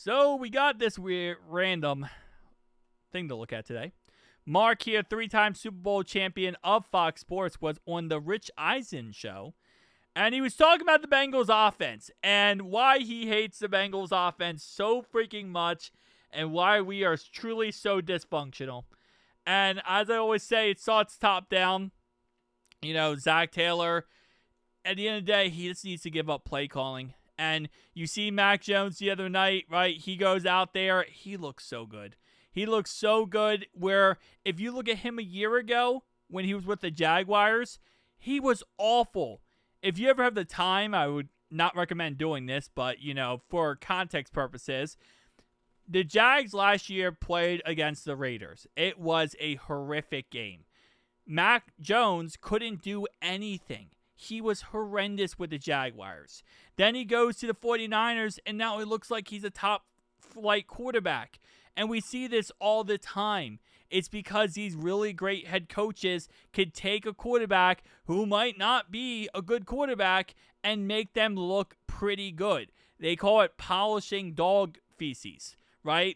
So we got this weird random thing to look at today. Mark here, three-time Super Bowl champion of Fox Sports, was on the Rich Eisen show. And he was talking about the Bengals offense and why he hates the Bengals offense so freaking much and why we are truly so dysfunctional. And as I always say, it starts top down. You know, Zach Taylor, at the end of the day, he just needs to give up play calling. And you see Mac Jones the other night, right? He goes out there. He looks so good. He looks so good where if you look at him a year ago when he was with the Jaguars, he was awful. If you ever have the time, I would not recommend doing this, but, you know, for context purposes, the Jags last year played against the Raiders. It was a horrific game. Mac Jones couldn't do anything. He was horrendous with the Jaguars. Then he goes to the 49ers, and now it looks like he's a top-flight quarterback. And we see this all the time. It's because these really great head coaches can take a quarterback who might not be a good quarterback and make them look pretty good. They call it polishing dog feces, right?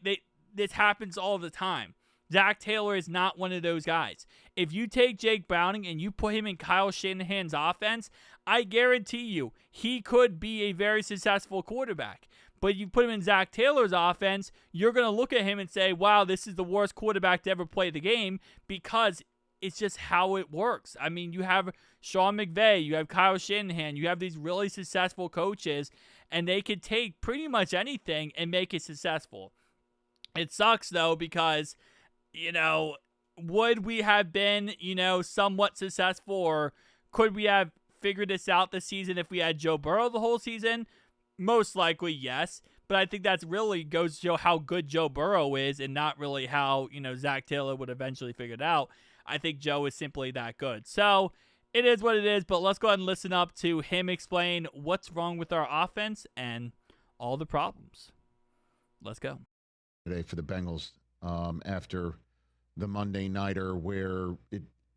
This happens all the time. Zach Taylor is not one of those guys. If you take Jake Browning and you put him in Kyle Shanahan's offense, I guarantee you he could be a very successful quarterback. But you put him in Zach Taylor's offense, you're going to look at him and say, wow, this is the worst quarterback to ever play the game, because it's just how it works. I mean, you have Sean McVay, you have Kyle Shanahan, you have these really successful coaches, and they could take pretty much anything and make it successful. It sucks, though, because, you know, would we have been, you know, somewhat successful, or could we have figured this out this season if we had Joe Burrow the whole season? Most likely, yes. But I think that's really goes to show how good Joe Burrow is and not really how, you know, Zach Taylor would eventually figure it out. I think Joe is simply that good. So it is what it is, but let's go ahead and listen up to him explain what's wrong with our offense and all the problems. Let's go. Today for the Bengals after the Monday Nighter where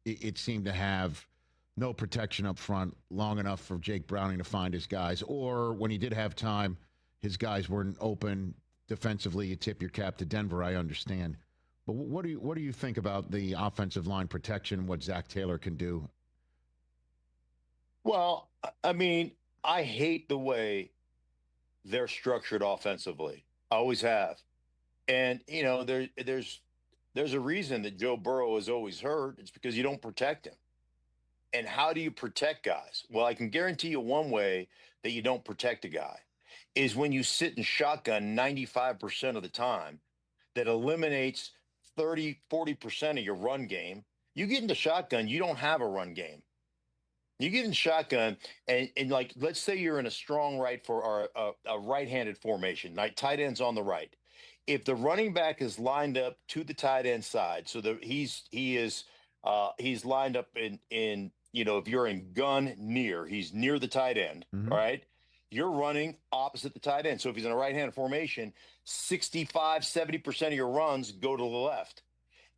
it seemed to have no protection up front long enough for Jake Browning to find his guys, or when he did have time, his guys weren't open defensively. You tip your cap to Denver, I understand. But what do you think about the offensive line protection, what Zach Taylor can do? Well, I mean, I hate the way they're structured offensively. I always have. And, you know, there's a reason that Joe Burrow is always hurt. It's because you don't protect him. And how do you protect guys? Well, I can guarantee you one way that you don't protect a guy is when you sit in shotgun 95% of the time. That eliminates 30-40% of your run game. You get into shotgun, you don't have a run game. You get in shotgun and like, let's say you're in a strong right for a right-handed formation, like tight ends on the right. If the running back is lined up to the tight end side, so that he's lined up in you know, if you're in gun near, he's near the tight end, Mm-hmm. right? You're running opposite the tight end. So if he's in a right-handed formation, 65-70% of your runs go to the left.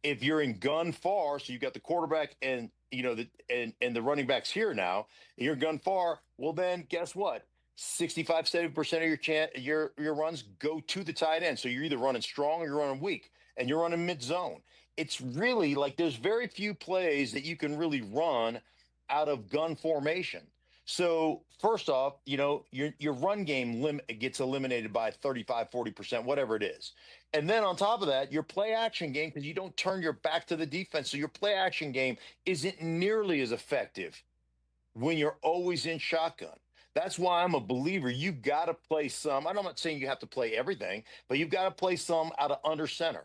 If you're in gun far, so you've got the quarterback and, you know, and the running backs here now, and you're gun far, well then guess what? 65-70% of your runs go to the tight end. So you're either running strong or you're running weak, and you're running mid zone. It's really like there's very few plays that you can really run out of gun formation. So first off, you know, your run game gets eliminated by 35-40%, whatever it is. And then on top of that, your play action game, because you don't turn your back to the defense, so your play action game isn't nearly as effective when you're always in shotgun. That's why I'm a believer. You've got to play some. I'm not saying you have to play everything, but you've got to play some out of under center.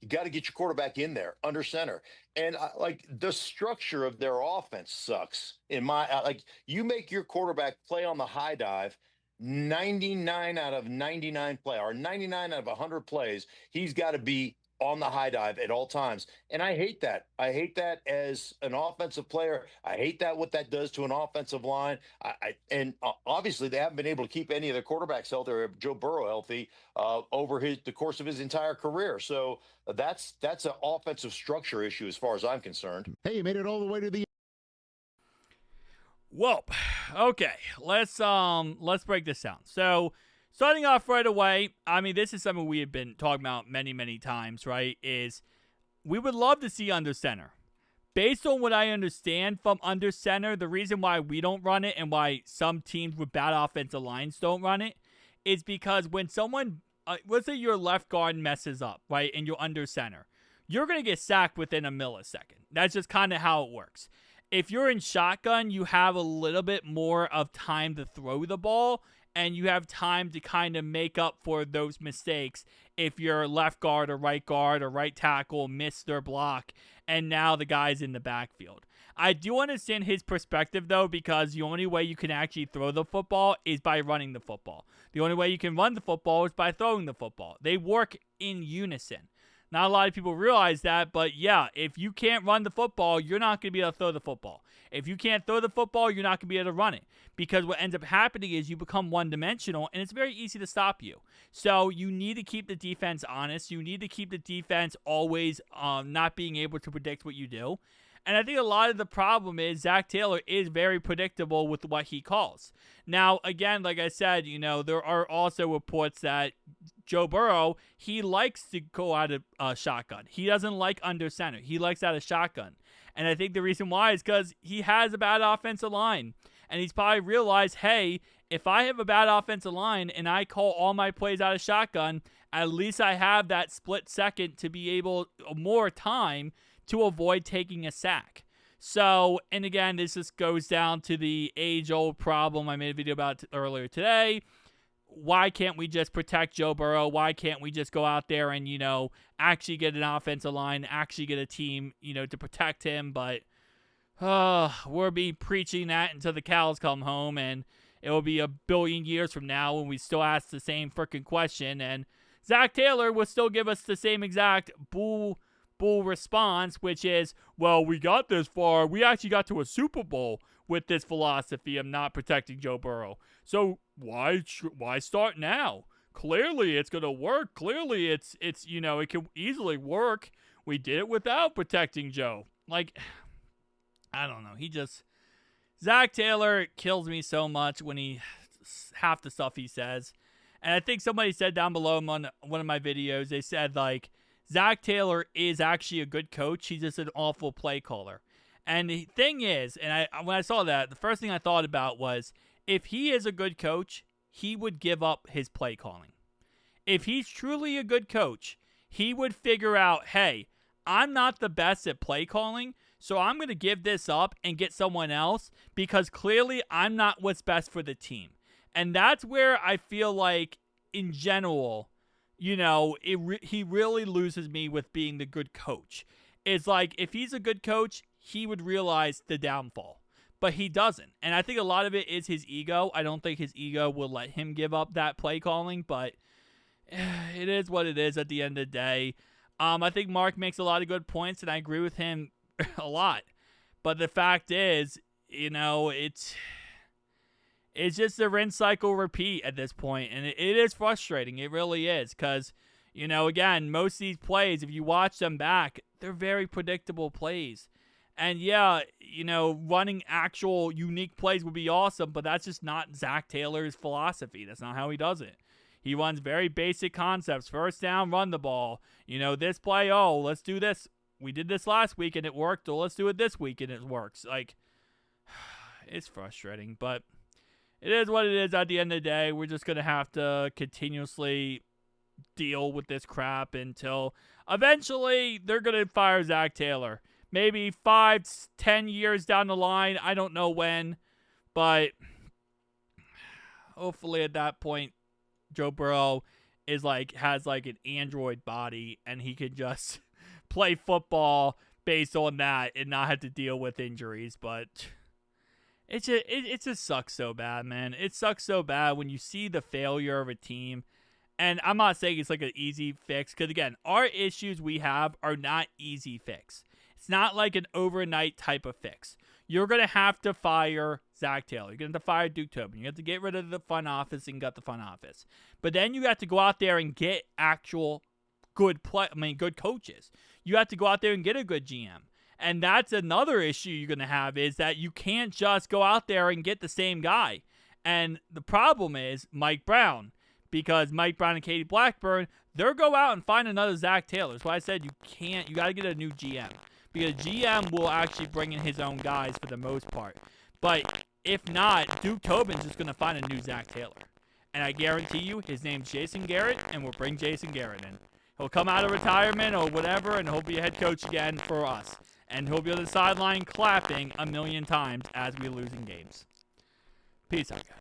You got to get your quarterback in there under center. And like the structure of their offense sucks. Like you make your quarterback play on the high dive 99 out of 99 play, or 99 out of 100 plays, he's got to be on the high dive at all times. And I hate that. I hate that as an offensive player. I hate that what that does to an offensive line. And obviously they haven't been able to keep any of their quarterbacks healthy or Joe Burrow healthy over the course of his entire career. So that's an offensive structure issue as far as I'm concerned. Hey, you made it all the way to the Whoa. Okay. Let's break this down. So Starting off right away, I mean, this is something we have been talking about many, many times, right? Is we would love to see under center. Based on what I understand from under center, the reason why we don't run it and why some teams with bad offensive lines don't run it is because when someone, let's say your left guard messes up, right, and you're under center, you're going to get sacked within a millisecond. That's just kind of how it works. If you're in shotgun, you have a little bit more of time to throw the ball, and you have time to kind of make up for those mistakes if your left guard or right tackle missed their block, and now the guy's in the backfield. I do understand his perspective, though, because the only way you can actually throw the football is by running the football. The only way you can run the football is by throwing the football. They work in unison. Not a lot of people realize that, but yeah, if you can't run the football, you're not going to be able to throw the football. If you can't throw the football, you're not going to be able to run it. Because what ends up happening is you become one-dimensional, and it's very easy to stop you. So you need to keep the defense honest. You need to keep the defense always not being able to predict what you do. And I think a lot of the problem is Zach Taylor is very predictable with what he calls. Now, again, like I said, there are also reports that Joe Burrow, he likes to go out of shotgun. He doesn't like under center. He likes out of shotgun. And I think the reason why is because he has a bad offensive line. And he's probably realized, hey, if I have a bad offensive line and I call all my plays out of shotgun, at least I have that split second to be able, more time to avoid taking a sack. So, and again, this just goes down to the age-old problem I made a video about earlier today. Why can't we just protect Joe Burrow? Why can't we just go out there and, actually get an offensive line, actually get a team, to protect him? But we'll be preaching that until the cows come home, and it will be a billion years from now when we still ask the same freaking question, and Zach Taylor will still give us the same exact bull response, which is, well, we got this far. We actually got to a Super Bowl with this philosophy of not protecting Joe Burrow. So why start now? Clearly it's going to work. Clearly it's it can easily work. We did it without protecting Joe. Like, I don't know. Zach Taylor kills me so much when half the stuff he says. And I think somebody said down below on one of my videos, they said, like, Zach Taylor is actually a good coach. He's just an awful play caller. And the thing is, and when I saw that, the first thing I thought about was, if he is a good coach, he would give up his play calling. If he's truly a good coach, he would figure out, hey, I'm not the best at play calling, so I'm going to give this up and get someone else because clearly I'm not what's best for the team. And that's where I feel like, in general, he really loses me with being the good coach. It's like, if he's a good coach, he would realize the downfall. But he doesn't. And I think a lot of it is his ego. I don't think his ego will let him give up that play calling, but it is what it is at the end of the day. I think Mark makes a lot of good points, and I agree with him a lot. But the fact is, it's just a rinse, cycle, repeat at this point. And it is frustrating. It really is. Because, again, most of these plays, if you watch them back, they're very predictable plays. And yeah, running actual unique plays would be awesome, but that's just not Zach Taylor's philosophy. That's not how he does it. He runs very basic concepts. First down, run the ball. This play, let's do this. We did this last week and it worked, so let's do it this week and it works. Like, it's frustrating, but it is what it is at the end of the day. We're just going to have to continuously deal with this crap until eventually they're going to fire Zach Taylor. Maybe 5-10 years down the line. I don't know when. But hopefully at that point, Joe Burrow has an android body and he can just play football based on that and not have to deal with injuries. But it just sucks so bad, man. It sucks so bad when you see the failure of a team. And I'm not saying it's like an easy fix. Because again, our issues we have are not easy fix. It's not like an overnight type of fix. You're going to have to fire Zach Taylor. You're going to have to fire Duke Tobin. You have to get rid of the front office and get the front office. But then you have to go out there and get actual good coaches. You have to go out there and get a good GM. And that's another issue you're going to have, is that you can't just go out there and get the same guy. And the problem is Mike Brown. because Mike Brown and Katie Blackburn, they'll go out and find another Zach Taylor. That's why I said you got to get a new GM. Because GM will actually bring in his own guys for the most part. But if not, Duke Tobin's just going to find a new Zach Taylor. And I guarantee you, his name's Jason Garrett, and we'll bring Jason Garrett in. He'll come out of retirement or whatever, and he'll be a head coach again for us. And he'll be on the sideline clapping a million times as we're losing games. Peace out, guys.